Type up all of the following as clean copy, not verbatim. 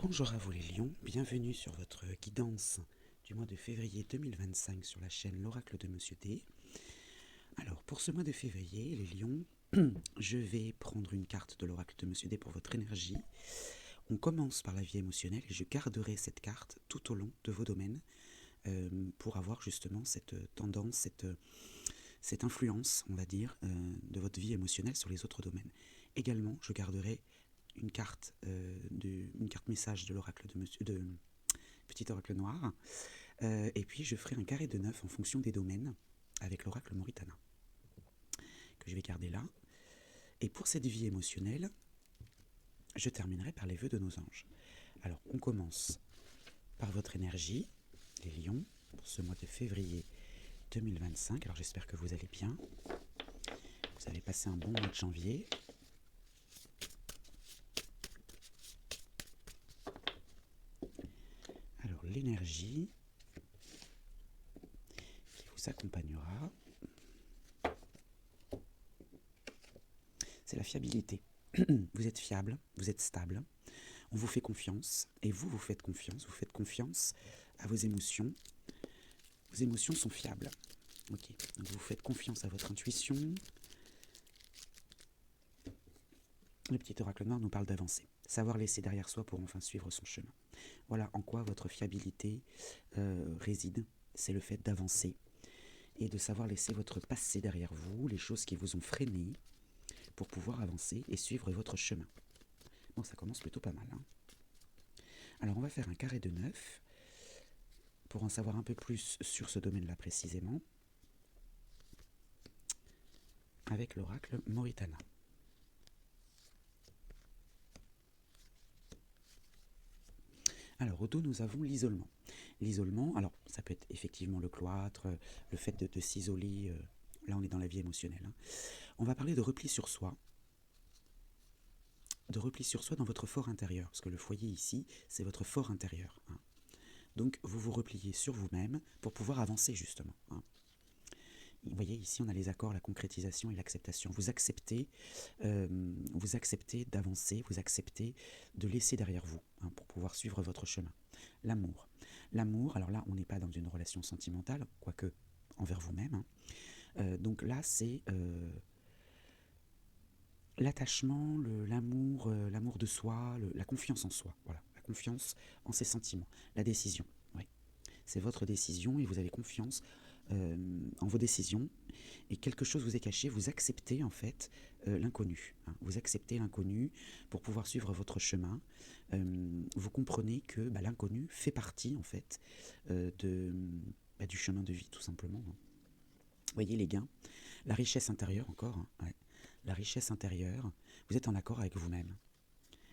Bonjour à vous les lions, bienvenue sur votre guidance du mois de février 2025 sur la chaîne L'Oracle de Monsieur D. Alors pour ce mois de février, les lions, je vais prendre une carte de l'Oracle de Monsieur D pour votre énergie. On commence par la vie émotionnelle et je garderai cette carte tout au long de vos domaines pour avoir justement cette tendance, cette influence, on va dire, de votre vie émotionnelle sur les autres domaines. Également, je garderai une carte message de l'oracle de Petit Oracle Noir, et puis je ferai un carré de 9 en fonction des domaines avec l'oracle Moritana, que je vais garder là. Et pour cette vie émotionnelle, je terminerai par les vœux de nos anges. Alors, on commence par votre énergie, les lions, pour ce mois de février 2025. Alors, j'espère que vous allez bien. Vous avez passé un bon mois de janvier. Alors, l'énergie qui vous accompagnera, c'est la fiabilité. Vous êtes fiable, vous êtes stable, on vous fait confiance, et vous faites confiance à vos émotions. Vos émotions sont fiables. Ok, donc vous faites confiance à votre intuition. Le petit oracle noir nous parle d'avancer. Savoir laisser derrière soi pour enfin suivre son chemin. Voilà en quoi votre fiabilité réside. C'est le fait d'avancer et de savoir laisser votre passé derrière vous, les choses qui vous ont freiné, pour pouvoir avancer et suivre votre chemin. Bon, ça commence plutôt pas mal. Alors, on va faire un carré de 9 pour en savoir un peu plus sur ce domaine-là précisément, avec l'oracle Moritana. Alors, au dos, nous avons l'isolement. L'isolement, alors, ça peut être effectivement le cloître, le fait de s'isoler. Là, on est dans la vie émotionnelle. On va parler de repli sur soi. De repli sur soi dans votre fort intérieur. Parce que le foyer ici, c'est votre fort intérieur. Donc, vous vous repliez sur vous-même pour pouvoir avancer, justement. Vous voyez, ici, on a les accords, la concrétisation et l'acceptation. Vous acceptez d'avancer, vous acceptez de laisser derrière vous pour pouvoir suivre votre chemin. L'amour. L'amour, alors là, on n'est pas dans une relation sentimentale, quoique envers vous-même. Donc là, c'est l'attachement, l'amour, l'amour de soi, la confiance en soi. Voilà, la confiance en ses sentiments. La décision, oui. C'est votre décision et vous avez confiance en vos décisions. Et quelque chose vous est caché, vous acceptez en fait l'inconnu. Vous acceptez l'inconnu pour pouvoir suivre votre chemin. Vous comprenez que l'inconnu fait partie en fait du chemin de vie tout simplement. Vous voyez les gains, la richesse intérieure encore, ouais. La richesse intérieure, vous êtes en accord avec vous-même.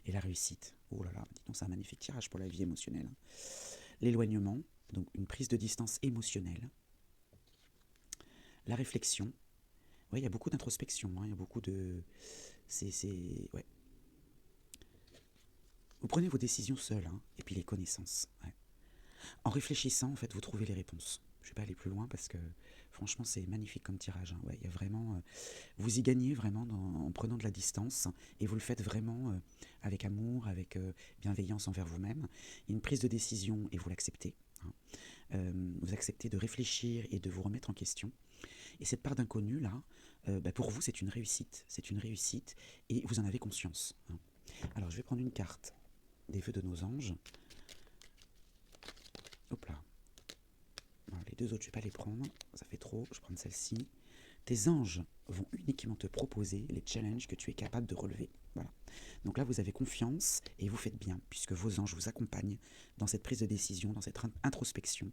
Et la réussite, oh là là, dis donc c'est un magnifique tirage pour la vie émotionnelle. L'éloignement, donc une prise de distance émotionnelle. La réflexion, ouais, il y a beaucoup d'introspection, il y a beaucoup de... ouais. Vous prenez vos décisions seules, et puis les connaissances. Ouais. En réfléchissant, en fait, vous trouvez les réponses. Je ne vais pas aller plus loin parce que franchement c'est magnifique comme tirage. Ouais, y a vraiment, vous y gagnez vraiment en prenant de la distance et vous le faites vraiment avec amour, avec bienveillance envers vous-même. Il y a une prise de décision et vous l'acceptez. Vous acceptez de réfléchir et de vous remettre en question. Et cette part d'inconnu là, pour vous c'est une réussite. C'est une réussite et vous en avez conscience. Alors je vais prendre une carte des vœux de nos anges. Hop là. Alors, les deux autres, je ne vais pas les prendre, ça fait trop, je vais prendre celle-ci. Tes anges vont uniquement te proposer les challenges que tu es capable de relever. Voilà. Donc là, vous avez confiance et vous faites bien, puisque vos anges vous accompagnent dans cette prise de décision, dans cette introspection,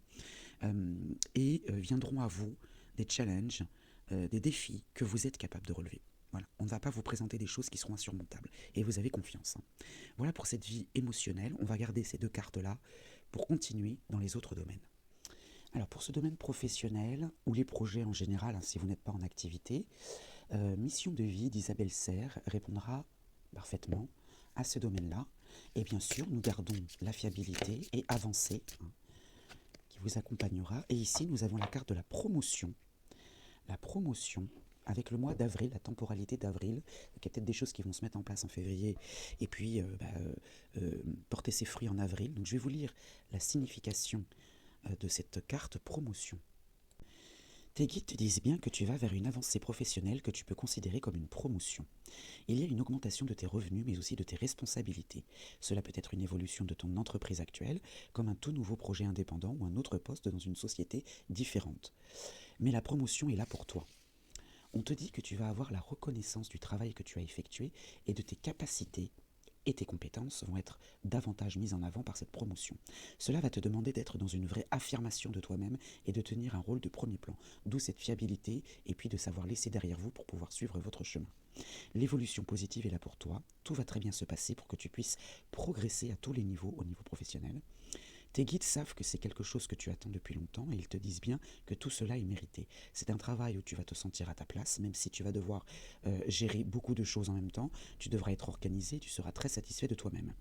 et viendront à vous des challenges, des défis que vous êtes capable de relever. Voilà. On ne va pas vous présenter des choses qui seront insurmontables, et vous avez confiance. Voilà pour cette vie émotionnelle, on va garder ces deux cartes-là pour continuer dans les autres domaines. Alors pour ce domaine professionnel, ou les projets en général, si vous n'êtes pas en activité, Mission de vie d'Isabelle Serre répondra parfaitement à ce domaine-là. Et bien sûr, nous gardons la fiabilité et avancer qui vous accompagnera. Et ici, nous avons la carte de la promotion. La promotion avec le mois d'avril, la temporalité d'avril, donc il y a peut-être des choses qui vont se mettre en place en février, et puis porter ses fruits en avril. Donc je vais vous lire la signification de cette carte promotion. Tes guides te disent bien que tu vas vers une avancée professionnelle que tu peux considérer comme une promotion. Il y a une augmentation de tes revenus mais aussi de tes responsabilités. Cela peut être une évolution de ton entreprise actuelle, comme un tout nouveau projet indépendant ou un autre poste dans une société différente. Mais la promotion est là pour toi. On te dit que tu vas avoir la reconnaissance du travail que tu as effectué et de tes capacités et tes compétences vont être davantage mises en avant par cette promotion. Cela va te demander d'être dans une vraie affirmation de toi-même et de tenir un rôle de premier plan, d'où cette fiabilité et puis de savoir laisser derrière vous pour pouvoir suivre votre chemin. L'évolution positive est là pour toi, tout va très bien se passer pour que tu puisses progresser à tous les niveaux au niveau professionnel. Tes guides savent que c'est quelque chose que tu attends depuis longtemps et ils te disent bien que tout cela est mérité. C'est un travail où tu vas te sentir à ta place, même si tu vas devoir gérer beaucoup de choses en même temps, tu devras être organisé, tu seras très satisfait de toi-même.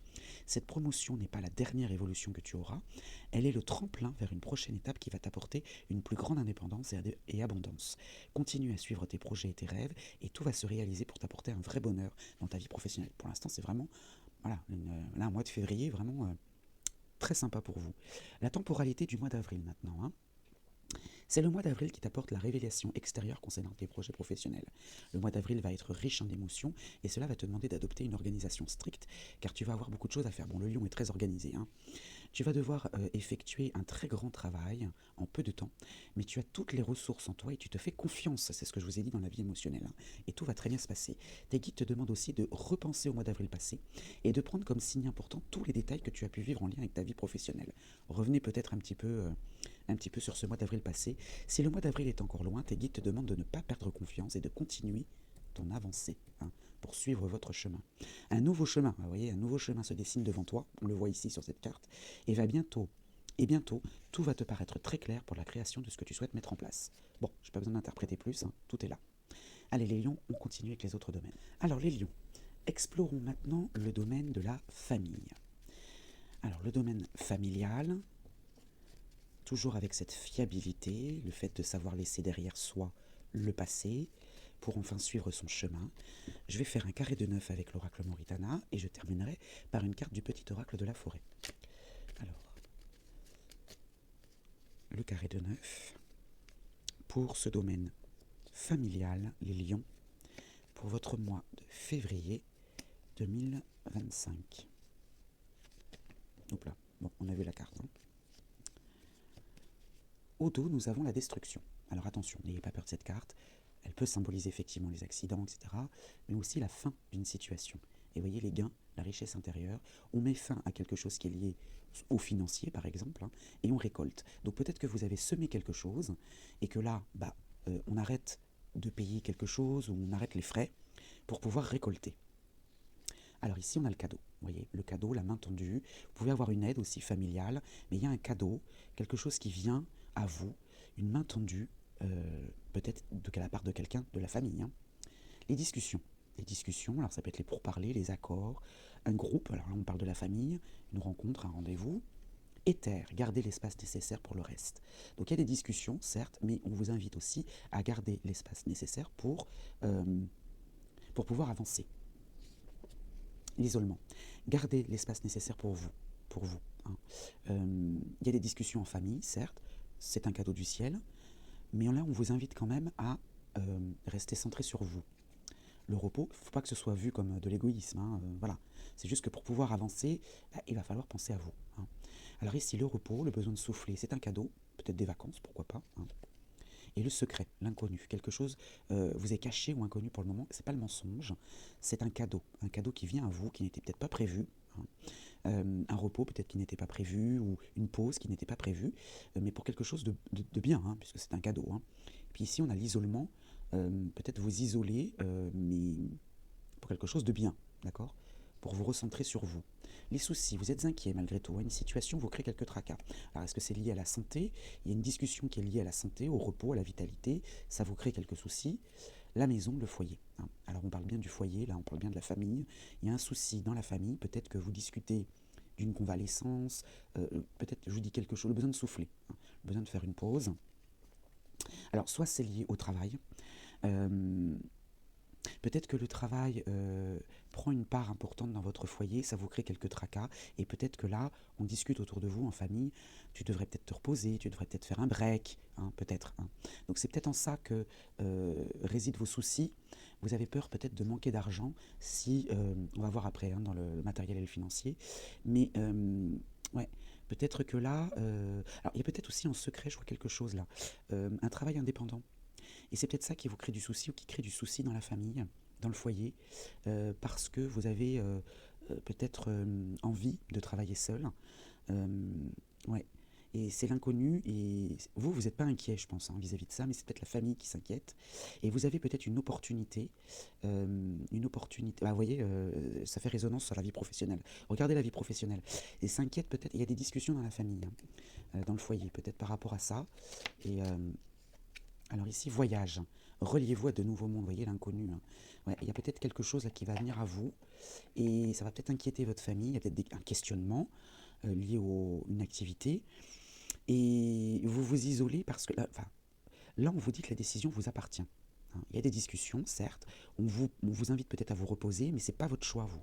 Cette promotion n'est pas la dernière évolution que tu auras, elle est le tremplin vers une prochaine étape qui va t'apporter une plus grande indépendance et abondance. Continue à suivre tes projets et tes rêves et tout va se réaliser pour t'apporter un vrai bonheur dans ta vie professionnelle. Pour l'instant, c'est vraiment, voilà, là, un mois de février, vraiment très sympa pour vous. La temporalité du mois d'avril maintenant. C'est le mois d'avril qui t'apporte la révélation extérieure concernant tes projets professionnels. Le mois d'avril va être riche en émotions et cela va te demander d'adopter une organisation stricte car tu vas avoir beaucoup de choses à faire. Bon, le lion est très organisé. Tu vas devoir effectuer un très grand travail en peu de temps, mais tu as toutes les ressources en toi et tu te fais confiance, c'est ce que je vous ai dit dans la vie émotionnelle, et tout va très bien se passer. Tes guides te demandent aussi de repenser au mois d'avril passé et de prendre comme signe important tous les détails que tu as pu vivre en lien avec ta vie professionnelle. Revenez peut-être un petit peu sur ce mois d'avril passé. Si le mois d'avril est encore loin, tes guides te demandent de ne pas perdre confiance et de continuer ton avancée pour suivre votre chemin. Un nouveau chemin, vous voyez, un nouveau chemin se dessine devant toi, on le voit ici sur cette carte, et bientôt, tout va te paraître très clair pour la création de ce que tu souhaites mettre en place. Bon, je n'ai pas besoin d'interpréter plus, tout est là. Allez les lions, on continue avec les autres domaines. Alors les lions, explorons maintenant le domaine de la famille. Alors le domaine familial, toujours avec cette fiabilité, le fait de savoir laisser derrière soi le passé, pour enfin suivre son chemin. Je vais faire un carré de 9 avec l'oracle Moritana et je terminerai par une carte du petit oracle de la forêt. Alors, le carré de 9 pour ce domaine familial, les lions, pour votre mois de février 2025. Hop là, bon, on a vu la carte. Au dos, nous avons la destruction. Alors attention, n'ayez pas peur de cette carte. Elle peut symboliser effectivement les accidents, etc., mais aussi la fin d'une situation. Et voyez les gains, la richesse intérieure, on met fin à quelque chose qui est lié au financier, par exemple, et on récolte. Donc peut-être que vous avez semé quelque chose, et que là, on arrête de payer quelque chose, ou on arrête les frais, pour pouvoir récolter. Alors ici, on a le cadeau. Vous voyez, le cadeau, la main tendue. Vous pouvez avoir une aide aussi familiale, mais il y a un cadeau, quelque chose qui vient à vous, une main tendue, peut-être de la part de quelqu'un de la famille. Les discussions, alors ça peut être les pourparlers, les accords, un groupe, alors là on parle de la famille, une rencontre, un rendez-vous. Éther, gardez l'espace nécessaire pour le reste. Donc il y a des discussions, certes, mais on vous invite aussi à garder l'espace nécessaire pour pouvoir avancer. L'isolement, gardez l'espace nécessaire pour vous. Il y a des discussions en famille, certes, c'est un cadeau du ciel, mais là on vous invite quand même à rester centré sur vous. Le repos, il ne faut pas que ce soit vu comme de l'égoïsme, voilà. C'est juste que pour pouvoir avancer, il va falloir penser à vous. Alors ici, le repos, le besoin de souffler, c'est un cadeau, peut-être des vacances, pourquoi pas. Et le secret, l'inconnu, quelque chose vous est caché ou inconnu pour le moment, c'est pas le mensonge, c'est un cadeau qui vient à vous, qui n'était peut-être pas prévu. Un repos peut-être qui n'était pas prévu, ou une pause qui n'était pas prévue, mais pour quelque chose de bien, puisque c'est un cadeau. Puis ici, on a l'isolement, peut-être vous isoler, mais pour quelque chose de bien, d'accord ? Pour vous recentrer sur vous. Les soucis, vous êtes inquiet malgré tout, une situation vous crée quelques tracas. Alors est-ce que c'est lié à la santé ? Il y a une discussion qui est liée à la santé, au repos, à la vitalité, ça vous crée quelques soucis. La maison, le foyer. Alors on parle bien du foyer, là on parle bien de la famille. Il y a un souci dans la famille, peut-être que vous discutez d'une convalescence, peut-être je vous dis quelque chose, le besoin de souffler, le besoin de faire une pause. Alors soit c'est lié au travail, Euh, Peut-être que le travail prend une part importante dans votre foyer, ça vous crée quelques tracas, et peut-être que là, on discute autour de vous en famille, tu devrais peut-être te reposer, tu devrais peut-être faire un break, hein, peut-être. Hein. Donc c'est peut-être en ça que résident vos soucis. Vous avez peur peut-être de manquer d'argent, si, on va voir après hein, dans le matériel et le financier, mais ouais, peut-être que là, alors il y a peut-être aussi en secret, je vois quelque chose là, un travail indépendant. Et c'est peut-être ça qui vous crée du souci ou qui crée du souci dans la famille, dans le foyer, parce que vous avez peut-être envie de travailler seul. Euh, ouais. Et c'est l'inconnu, et vous n'êtes pas inquiet, je pense, hein, vis-à-vis de ça, mais c'est peut-être la famille qui s'inquiète. Et vous avez peut-être une opportunité. Bah, vous voyez, ça fait résonance sur la vie professionnelle. Regardez la vie professionnelle. Et s'inquiète peut-être, il y a des discussions dans la famille, hein, dans le foyer, peut-être par rapport à ça. Et alors ici, voyage. Reliez-vous à de nouveaux mondes, vous voyez l'inconnu. Hein. Ouais, il y a peut-être quelque chose là qui va venir à vous et ça va peut-être inquiéter votre famille. Il y a peut-être un questionnement lié à une activité et vous vous isolez parce que là, enfin, là, on vous dit que la décision vous appartient. Hein. Il y a des discussions, certes. On vous invite peut-être à vous reposer, mais c'est pas votre choix, vous.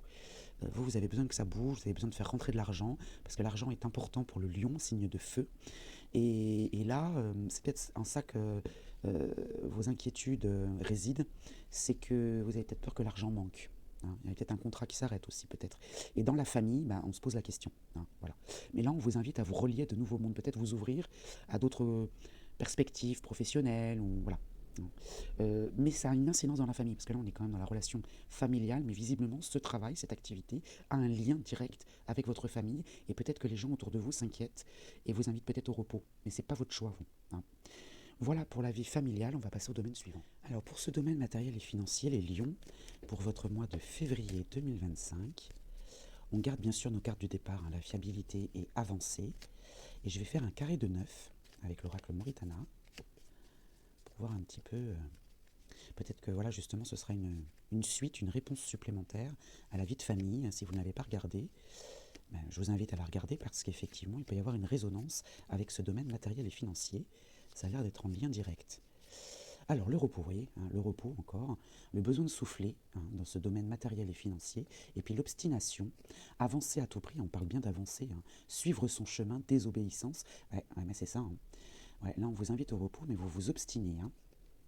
Vous avez besoin que ça bouge, vous avez besoin de faire rentrer de l'argent, parce que l'argent est important pour le lion, signe de feu. Et là, c'est peut-être en ça que vos inquiétudes résident, c'est que vous avez peut-être peur que l'argent manque. Hein. Il y a peut-être un contrat qui s'arrête aussi, peut-être. Et dans la famille, ben, on se pose la question. Hein, voilà. Mais là, on vous invite à vous relier à de nouveaux mondes, peut-être vous ouvrir à d'autres perspectives professionnelles, ou voilà. Hein. Mais ça a une incidence dans la famille, parce que là, on est quand même dans la relation familiale, mais visiblement, ce travail, cette activité, a un lien direct avec votre famille, et peut-être que les gens autour de vous s'inquiètent et vous invitent peut-être au repos. Mais c'est pas votre choix, vous. Hein. Voilà pour la vie familiale, on va passer au domaine suivant. Alors pour ce domaine matériel et financier, les lions, pour votre mois de février 2025, on garde bien sûr nos cartes du départ, hein, la fiabilité est avancée, et je vais faire un carré de 9 avec l'oracle Moritana, pour voir un petit peu, peut-être que voilà justement ce sera une suite, une réponse supplémentaire à la vie de famille, si vous ne l'avez pas regardée. Ben, je vous invite à la regarder parce qu'effectivement il peut y avoir une résonance avec ce domaine matériel et financier, ça a l'air d'être en lien direct. Alors le repos, vous voyez, hein, le repos encore, le besoin de souffler hein, dans ce domaine matériel et financier, et puis l'obstination, avancer à tout prix, on parle bien d'avancer, hein, suivre son chemin, désobéissance, ouais, mais c'est ça, hein. Ouais, là on vous invite au repos, mais vous vous obstinez, hein.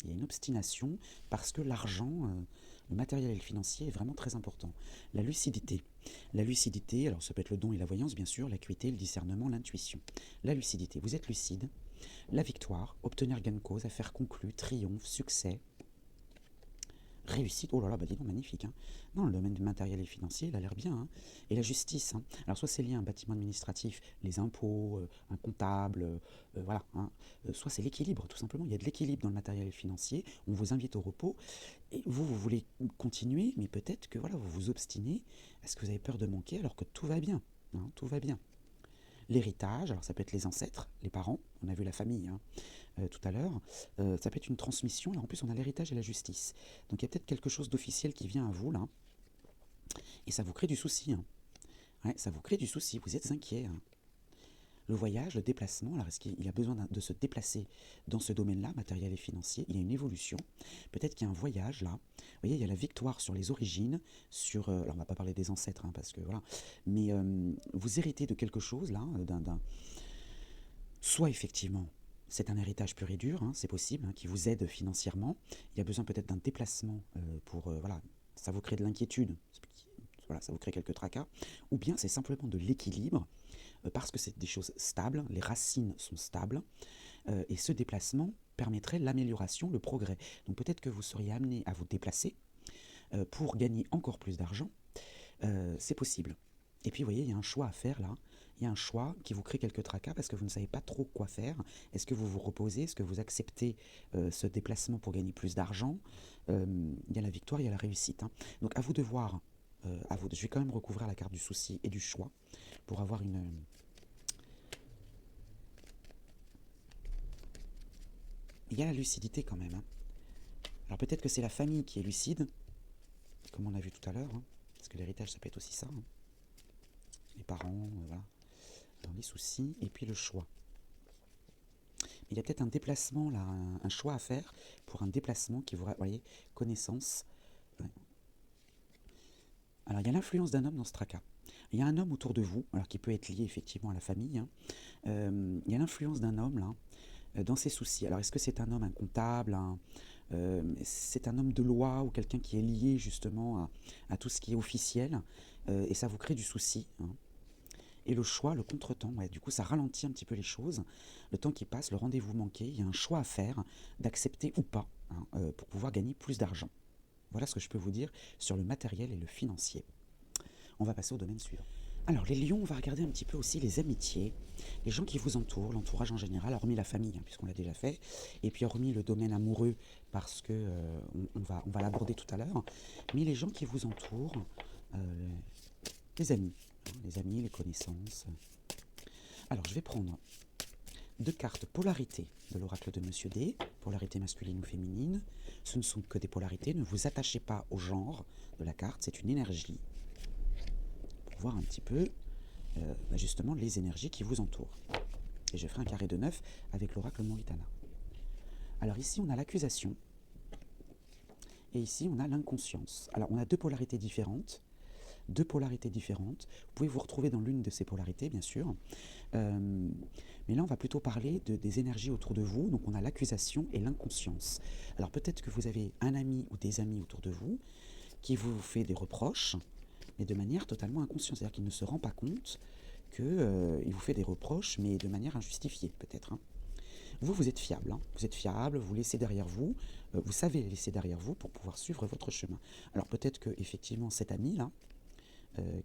Il y a une obstination parce que l'argent, le matériel et le financier est vraiment très important. La lucidité. La lucidité, alors ça peut être le don et la voyance bien sûr, l'acuité, le discernement, l'intuition. La lucidité, vous êtes lucide. La victoire, obtenir gain de cause, affaire conclue, triomphe, succès, réussite. Oh là là, bah dis donc, magnifique. Hein. Non, le domaine du matériel et financier, il a l'air bien. Hein. Et la justice. Hein. Alors, soit c'est lié à un bâtiment administratif, les impôts, un comptable, voilà. Hein. Soit c'est l'équilibre, tout simplement. Il y a de l'équilibre dans le matériel financier. On vous invite au repos. Et vous voulez continuer, mais peut-être que voilà, vous vous obstinez. Est-ce que vous avez peur de manquer alors que tout va bien. Hein, tout va bien. L'héritage, alors ça peut être les ancêtres, les parents, on a vu la famille hein, tout à l'heure, ça peut être une transmission, et en plus on a l'héritage et la justice. Donc il y a peut-être quelque chose d'officiel qui vient à vous là, et ça vous crée du souci. Hein. Ouais, ça vous crée du souci, vous êtes inquiet. Hein. Le voyage, le déplacement, alors est-ce qu'il a besoin de se déplacer dans ce domaine-là, matériel et financier? Il y a une évolution. Peut-être qu'il y a un voyage là. Vous voyez, il y a la victoire sur les origines, sur. Alors on ne va pas parler des ancêtres, hein, parce que voilà. Mais vous héritez de quelque chose là, soit effectivement c'est un héritage pur et dur, hein, c'est possible, hein, qui vous aide financièrement. Il y a besoin peut-être d'un déplacement pour. Voilà, ça vous crée de l'inquiétude. Voilà, ça vous crée quelques tracas. Ou bien c'est simplement de l'équilibre parce que c'est des choses stables, les racines sont stables, et ce déplacement permettrait l'amélioration, le progrès. Donc peut-être que vous seriez amené à vous déplacer pour gagner encore plus d'argent, c'est possible. Et puis vous voyez, il y a un choix à faire là, il y a un choix qui vous crée quelques tracas parce que vous ne savez pas trop quoi faire. Est-ce que vous vous reposez? Est-ce que vous acceptez ce déplacement pour gagner plus d'argent? Il y a la victoire, il y a la réussite. Hein. Donc à vous de voir, je vais quand même recouvrir la carte du souci et du choix pour avoir une. Il y a la lucidité quand même. Hein. Alors peut-être que c'est la famille qui est lucide, comme on a vu tout à l'heure, hein, parce que l'héritage ça peut être aussi ça. Hein. Les parents, voilà. Alors les soucis et puis le choix. Il y a peut-être un déplacement là, un choix à faire pour un déplacement qui vous, voyez, connaissance. Ouais. Alors il y a l'influence d'un homme dans ce tracas. Il y a un homme autour de vous, alors qui peut être lié effectivement à la famille, hein. Il y a l'influence d'un homme là, dans ses soucis. Alors est-ce que c'est un homme, un comptable, c'est un homme de loi ou quelqu'un qui est lié justement à tout ce qui est officiel, et ça vous crée du souci, hein. Et le choix, le contretemps, ouais, du coup ça ralentit un petit peu les choses. Le temps qui passe, le rendez-vous manqué, il y a un choix à faire, d'accepter ou pas, hein, pour pouvoir gagner plus d'argent. Voilà ce que je peux vous dire sur le matériel et le financier. On va passer au domaine suivant. Alors les lions, on va regarder un petit peu aussi les amitiés, les gens qui vous entourent, l'entourage en général, hormis la famille, hein, puisqu'on l'a déjà fait, et puis hormis le domaine amoureux, parce que on va l'aborder tout à l'heure, mais les gens qui vous entourent, euh, les amis, hein, les amis, les connaissances. Alors je vais prendre deux cartes polarité de l'oracle de Monsieur D, polarité masculine ou féminine. Ce ne sont que des polarités, ne vous attachez pas au genre de la carte, c'est une énergie. Pour voir un petit peu justement les énergies qui vous entourent. Et je ferai un carré de 9 avec l'oracle Moritana. Alors ici on a l'accusation, et ici on a l'inconscience. Alors on a deux polarités différentes. Deux polarités différentes. Vous pouvez vous retrouver dans l'une de ces polarités, bien sûr. Mais là, on va plutôt parler des énergies autour de vous. Donc, on a l'accusation et l'inconscience. Alors, peut-être que vous avez un ami ou des amis autour de vous qui vous fait des reproches, mais de manière totalement inconsciente. C'est-à-dire qu'il ne se rend pas compte qu'il vous fait des reproches, mais de manière injustifiée, peut-être, hein. Vous êtes fiable, hein. Vous êtes fiable, vous laissez derrière vous, vous savez laisser derrière vous pour pouvoir suivre votre chemin. Alors, peut-être que effectivement cet ami-là,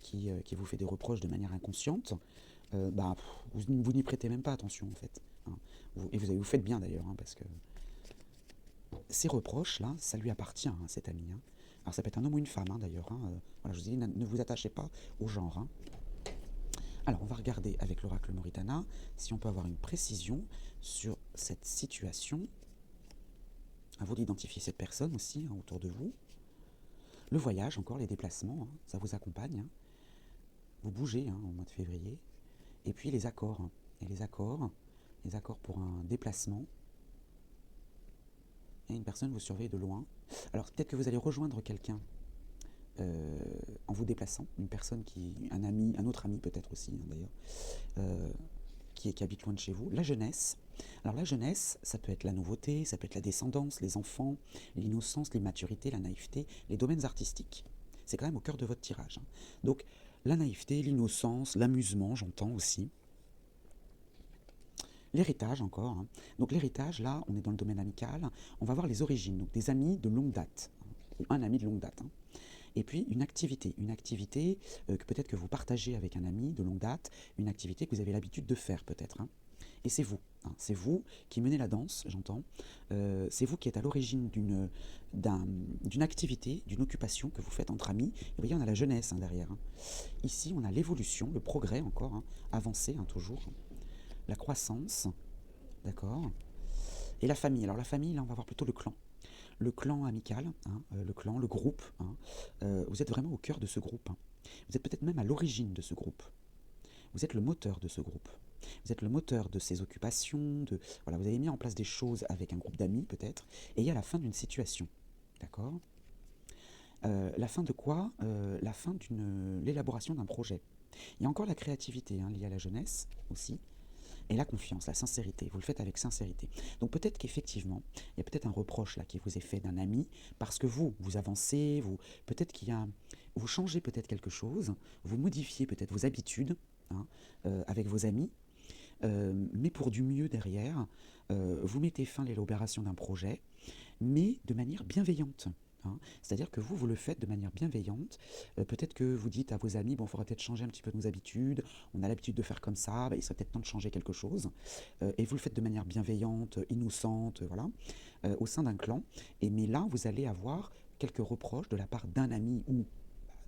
qui vous fait des reproches de manière inconsciente, vous n'y prêtez même pas attention en fait, hein. Et vous faites bien d'ailleurs, hein, parce que ces reproches-là, ça lui appartient, hein, cet ami, hein. Alors ça peut être un homme ou une femme, hein, d'ailleurs, hein, voilà, je vous dis, ne vous attachez pas au genre, hein. Alors on va regarder avec l'oracle Moritana si on peut avoir une précision sur cette situation. À vous d'identifier cette personne aussi, hein, autour de vous. Le voyage, encore les déplacements, hein, ça vous accompagne, hein. Vous bougez, hein, au mois de février. Et puis les accords, hein. Et les accords pour un déplacement. Et une personne vous surveille de loin. Alors peut-être que vous allez rejoindre quelqu'un en vous déplaçant, une personne un ami, un autre ami peut-être aussi, hein, d'ailleurs, qui habite loin de chez vous. La jeunesse. Alors la jeunesse, ça peut être la nouveauté, ça peut être la descendance, les enfants, l'innocence, l'immaturité, la naïveté, les domaines artistiques. C'est quand même au cœur de votre tirage, hein. Donc la naïveté, l'innocence, l'amusement, j'entends aussi. L'héritage encore, hein. Donc l'héritage, là, on est dans le domaine amical. On va voir les origines, donc des amis de longue date, hein, ou un ami de longue date, hein. Et puis une activité que peut-être que vous partagez avec un ami de longue date, une activité que vous avez l'habitude de faire peut-être, hein. Et c'est vous, hein, c'est vous qui menez la danse, j'entends. C'est vous qui êtes à l'origine d'une activité, d'une occupation que vous faites entre amis. Et vous voyez, on a la jeunesse, hein, derrière, hein. Ici, on a l'évolution, le progrès encore, hein, avancer, hein, toujours. La croissance, d'accord. Et la famille. Alors la famille, là, on va voir plutôt le clan. Le clan amical, hein, le clan, le groupe, hein. Vous êtes vraiment au cœur de ce groupe, hein. Vous êtes peut-être même à l'origine de ce groupe. Vous êtes le moteur de ce groupe. Vous êtes le moteur de ces occupations. Voilà, vous avez mis en place des choses avec un groupe d'amis, peut-être. Et il y a la fin d'une situation, d'accord. La fin de quoi? La fin l'élaboration d'un projet. Il y a encore la créativité, hein, liée à la jeunesse aussi. Et la confiance, la sincérité, vous le faites avec sincérité. Donc peut-être qu'effectivement, il y a peut-être un reproche là qui vous est fait d'un ami, parce que vous avancez, peut-être vous changez peut-être quelque chose, vous modifiez peut-être vos habitudes, hein, avec vos amis, mais pour du mieux derrière, vous mettez fin à l'élaboration d'un projet, mais de manière bienveillante, hein. C'est-à-dire que vous le faites de manière bienveillante. Peut-être que vous dites à vos amis, bon, il faudra peut-être changer un petit peu nos habitudes, on a l'habitude de faire comme ça, il serait peut-être temps de changer quelque chose. Et vous le faites de manière bienveillante, innocente, voilà, au sein d'un clan. Mais là, vous allez avoir quelques reproches de la part d'un ami ou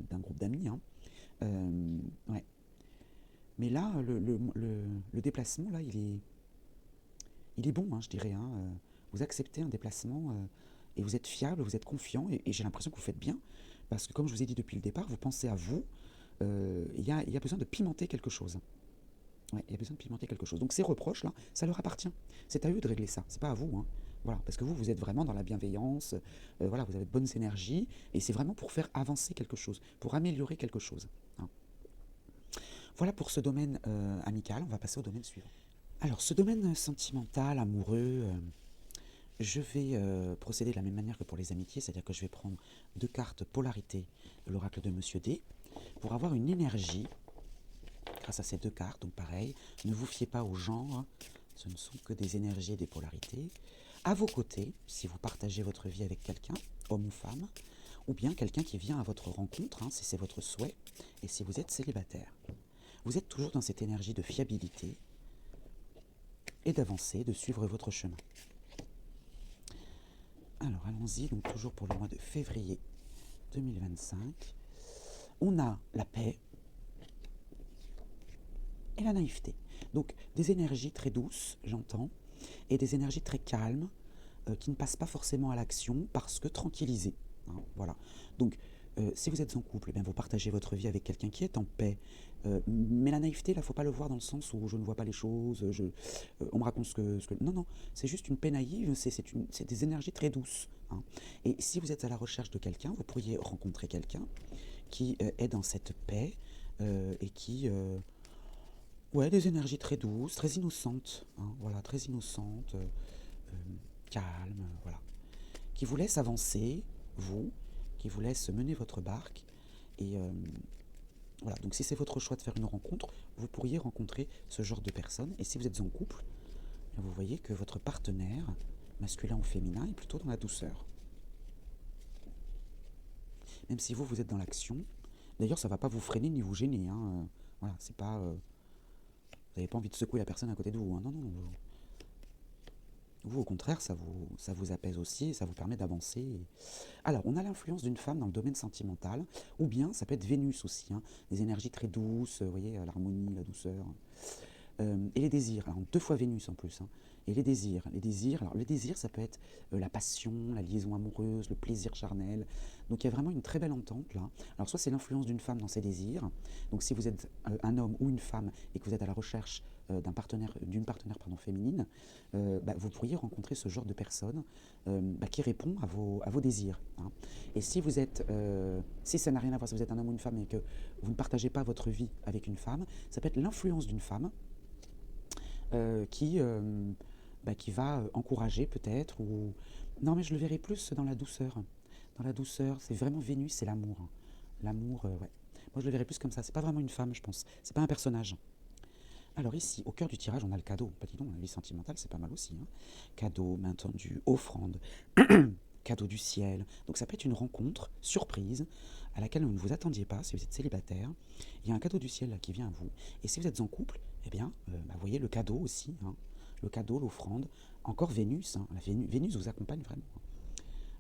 d'un groupe d'amis, hein. Ouais. Mais là, le déplacement, là, il est bon, hein, je dirais, hein. Vous acceptez un déplacement, et vous êtes fiable, vous êtes confiant, et j'ai l'impression que vous faites bien, parce que comme je vous ai dit depuis le départ, vous pensez à vous, il y a besoin de pimenter quelque chose. Ouais, il y a besoin de pimenter quelque chose. Donc ces reproches-là, ça leur appartient. C'est à eux de régler ça, c'est pas à vous. Hein. Voilà, parce que vous, vous êtes vraiment dans la bienveillance, voilà, vous avez de bonnes énergies, et c'est vraiment pour faire avancer quelque chose, pour améliorer quelque chose. Hein. Voilà pour ce domaine amical, on va passer au domaine suivant. Alors, ce domaine sentimental, amoureux, je vais procéder de la même manière que pour les amitiés, c'est-à-dire que je vais prendre 2 cartes polarité de l'oracle de Monsieur D pour avoir une énergie grâce à ces 2 cartes. Donc pareil, ne vous fiez pas au genre, ce ne sont que des énergies et des polarités. À vos côtés, si vous partagez votre vie avec quelqu'un, homme ou femme, ou bien quelqu'un qui vient à votre rencontre, hein, si c'est votre souhait, et si vous êtes célibataire. Vous êtes toujours dans cette énergie de fiabilité et d'avancer, de suivre votre chemin. Alors allons-y, donc toujours pour le mois de février 2025. On a la paix et la naïveté. Donc des énergies très douces, j'entends, et des énergies très calmes qui ne passent pas forcément à l'action parce que tranquillisées. Hein, voilà. Donc si vous êtes en couple, eh bien, vous partagez votre vie avec quelqu'un qui est en paix. Mais la naïveté, là, il ne faut pas le voir dans le sens où je ne vois pas les choses, on me raconte ce que... Non, non, c'est juste une paix naïve, c'est des énergies très douces. Hein. Et si vous êtes à la recherche de quelqu'un, vous pourriez rencontrer quelqu'un qui est dans cette paix et qui... ouais, des énergies très douces, très innocentes, hein, voilà, très innocentes, calmes, voilà, qui vous laissent avancer, vous, qui vous laissent mener votre barque, et voilà, donc si c'est votre choix de faire une rencontre, vous pourriez rencontrer ce genre de personnes, et si vous êtes en couple, vous voyez que votre partenaire, masculin ou féminin, est plutôt dans la douceur. Même si vous, vous êtes dans l'action, d'ailleurs ça ne va pas vous freiner ni vous gêner, hein, voilà, c'est pas... vous n'avez pas envie de secouer la personne à côté de vous, hein, non, non, vous, au contraire, ça vous apaise aussi, et ça vous permet d'avancer. Alors, on a l'influence d'une femme dans le domaine sentimental, ou bien ça peut être Vénus aussi, hein, des énergies très douces, vous voyez, l'harmonie, la douceur. Et les désirs, alors 2 fois Vénus en plus. Hein. Et les désirs, ça peut être la passion, la liaison amoureuse, le plaisir charnel. Donc il y a vraiment une très belle entente là. Alors soit c'est l'influence d'une femme dans ses désirs. Donc si vous êtes un homme ou une femme et que vous êtes à la recherche d'une partenaire féminine, vous pourriez rencontrer ce genre de personne qui répond à vos désirs. Hein. Et si vous êtes, si ça n'a rien à voir, si vous êtes un homme ou une femme et que vous ne partagez pas votre vie avec une femme, ça peut être l'influence d'une femme qui va encourager peut-être, ou... Non, mais je le verrai plus dans la douceur. Dans la douceur, c'est vraiment Vénus, c'est l'amour. Hein. L'amour, ouais. Moi, je le verrai plus comme ça. C'est pas vraiment une femme, je pense. C'est pas un personnage. Alors ici, au cœur du tirage, on a le cadeau. Bah dis donc, la vie sentimentale, c'est pas mal aussi. Hein. Cadeau, main tendue, offrande, cadeau du ciel. Donc ça peut être une rencontre, surprise, à laquelle vous ne vous attendiez pas si vous êtes célibataire. Il y a un cadeau du ciel là, qui vient à vous. Et si vous êtes en couple, eh bien, vous voyez le cadeau aussi. Hein. Le cadeau, l'offrande. Encore Vénus. Hein. Vénus vous accompagne vraiment.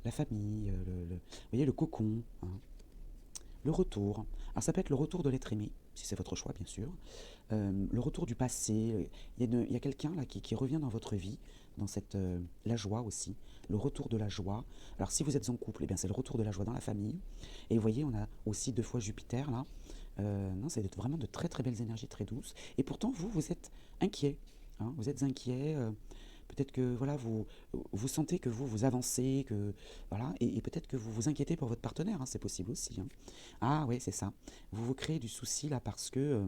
La famille, vous voyez le cocon. Hein. Le retour. Alors ça peut être le retour de l'être aimé, si c'est votre choix bien sûr. Le retour du passé. Il y a quelqu'un là qui revient dans votre vie, dans cette la joie aussi. Le retour de la joie. Alors si vous êtes en couple, eh bien c'est le retour de la joie dans la famille. Et vous voyez, on a aussi 2 fois Jupiter là. Non, c'est vraiment de très très belles énergies très douces. Et pourtant vous êtes inquiet. Hein, vous êtes inquiet. Peut-être que voilà, vous sentez que vous avancez, que voilà, et peut-être que vous vous inquiétez pour votre partenaire, hein, c'est possible aussi. Hein. Ah oui, c'est ça. Vous vous créez du souci là parce que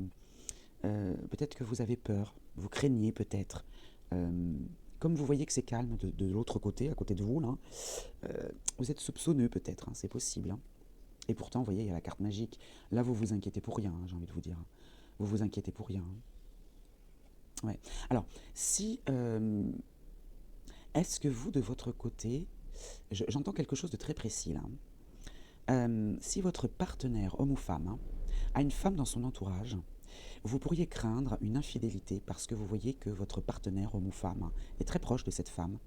peut-être que vous avez peur, vous craignez peut-être. Comme vous voyez que c'est calme de l'autre côté, à côté de vous, là, vous êtes soupçonneux peut-être, hein, c'est possible. Hein. Et pourtant, vous voyez, il y a la carte magique. Là, vous vous inquiétez pour rien, hein, j'ai envie de vous dire. Vous vous inquiétez pour rien. Hein. Ouais. Alors, si est-ce que vous, de votre côté, j'entends quelque chose de très précis là. Si votre partenaire, homme ou femme, hein, a une femme dans son entourage, vous pourriez craindre une infidélité parce que vous voyez que votre partenaire, homme ou femme, hein, est très proche de cette femme.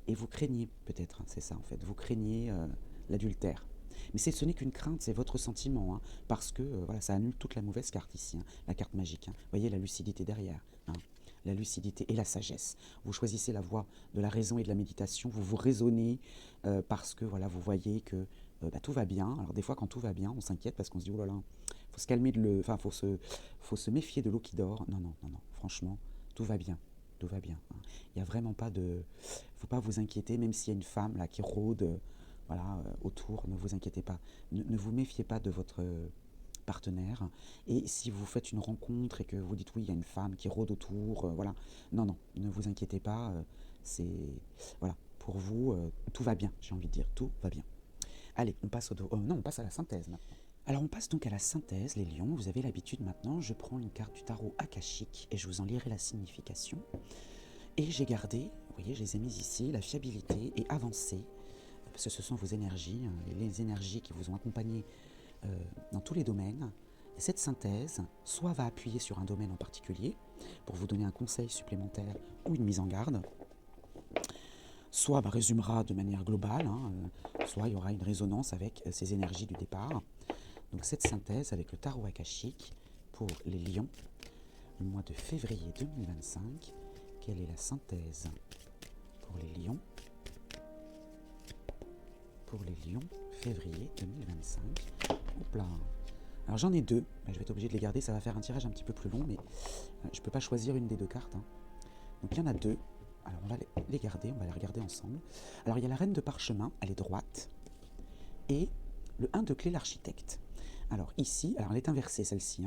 Et vous craignez, peut-être, hein, c'est ça en fait, vous craignez l'adultère. Mais ce n'est qu'une crainte, c'est votre sentiment, hein, parce que voilà, ça annule toute la mauvaise carte ici, hein, la carte magique. Hein. Vous voyez la lucidité derrière. Hein. La lucidité et la sagesse. Vous choisissez la voie de la raison et de la méditation, vous vous raisonnez parce que voilà, vous voyez que tout va bien. Alors des fois quand tout va bien, on s'inquiète parce qu'on se dit oh là là, faut se calmer enfin faut se méfier de l'eau qui dort. Non non non non, franchement, tout va bien. Tout va bien. Hein. Il n'y a vraiment pas de... faut pas vous inquiéter, même s'il y a une femme là qui rôde voilà, autour, ne vous inquiétez pas. Ne vous méfiez pas de votre partenaire. Et si vous faites une rencontre et que vous dites oui, il y a une femme qui rôde autour, voilà. Non, non, ne vous inquiétez pas. C'est... Voilà, pour vous, tout va bien, j'ai envie de dire, tout va bien. Allez, on passe non, on passe à la synthèse maintenant. Alors on passe donc à la synthèse, les lions. Vous avez l'habitude maintenant, je prends une carte du tarot akashique et je vous en lirai la signification. Et j'ai gardé, vous voyez, je les ai mises ici, la fiabilité et avancée, parce que ce sont vos énergies, les énergies qui vous ont accompagné dans tous les domaines. Et cette synthèse, soit va appuyer sur un domaine en particulier, pour vous donner un conseil supplémentaire ou une mise en garde, soit résumera de manière globale, soit il y aura une résonance avec ces énergies du départ. Donc cette synthèse avec le tarot akashique pour les lions, le mois de février 2025, quelle est la synthèse pour les lions? Pour les lions, février 2025. Hop là. Alors j'en ai deux, je vais être obligé de les garder, ça va faire un tirage un petit peu plus long, mais je ne peux pas choisir une des deux cartes. Donc il y en a deux, alors on va les garder, on va les regarder ensemble. Alors il y a la reine de parchemin, elle est droite, et le 1 de clé, l'architecte. Alors ici, alors elle est inversée celle-ci,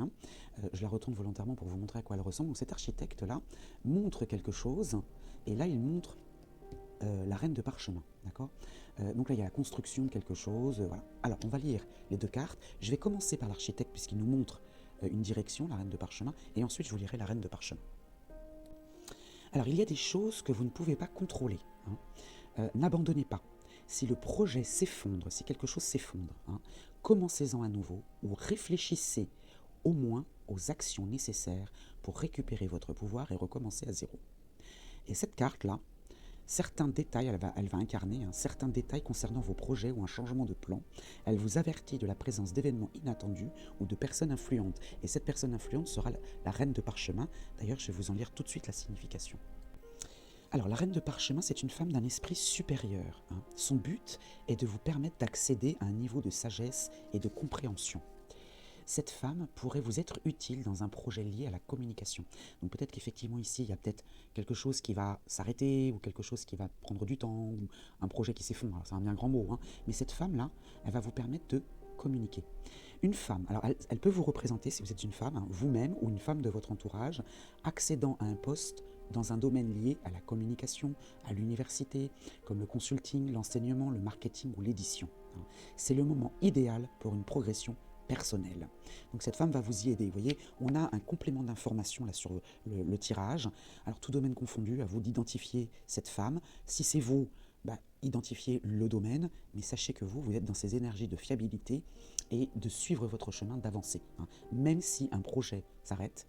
je la retourne volontairement pour vous montrer à quoi elle ressemble. Donc cet architecte-là montre quelque chose, et là il montre la reine de parchemin, d'accord. Donc là il y a la construction de quelque chose, voilà. Alors on va lire les deux cartes. Je vais commencer par l'architecte puisqu'il nous montre une direction, la reine de parchemin, et ensuite je vous lirai la reine de parchemin. Alors il y a des choses que vous ne pouvez pas contrôler, n'abandonnez pas. Si le projet s'effondre, si quelque chose s'effondre, commencez-en à nouveau ou réfléchissez au moins aux actions nécessaires pour récupérer votre pouvoir et recommencer à zéro. Et cette carte-là, certains détails, elle va incarner certains détails concernant vos projets ou un changement de plan. Elle vous avertit de la présence d'événements inattendus ou de personnes influentes. Et cette personne influente sera la reine de parchemin. D'ailleurs, je vais vous en lire tout de suite la signification. Alors, la reine de parchemin, c'est une femme d'un esprit supérieur. Son but est de vous permettre d'accéder à un niveau de sagesse et de compréhension. Cette femme pourrait vous être utile dans un projet lié à la communication. Donc peut-être qu'effectivement ici, il y a peut-être quelque chose qui va s'arrêter, ou quelque chose qui va prendre du temps, ou un projet qui s'effondre. C'est un bien grand mot, mais cette femme-là, elle va vous permettre de communiquer. Une femme, alors elle peut vous représenter, si vous êtes une femme, vous-même ou une femme de votre entourage, accédant à un poste dans un domaine lié à la communication, à l'université, comme le consulting, l'enseignement, le marketing ou l'édition. C'est le moment idéal pour une progression personnelle. Donc cette femme va vous y aider. Vous voyez, on a un complément d'information là sur le tirage. Alors tout domaine confondu, à vous d'identifier cette femme. Si c'est vous, identifiez le domaine, mais sachez que vous êtes dans ces énergies de fiabilité et de suivre votre chemin, d'avancer. Même si un projet s'arrête,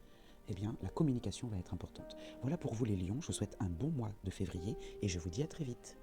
eh bien, la communication va être importante. Voilà pour vous les lions, je vous souhaite un bon mois de février et je vous dis à très vite.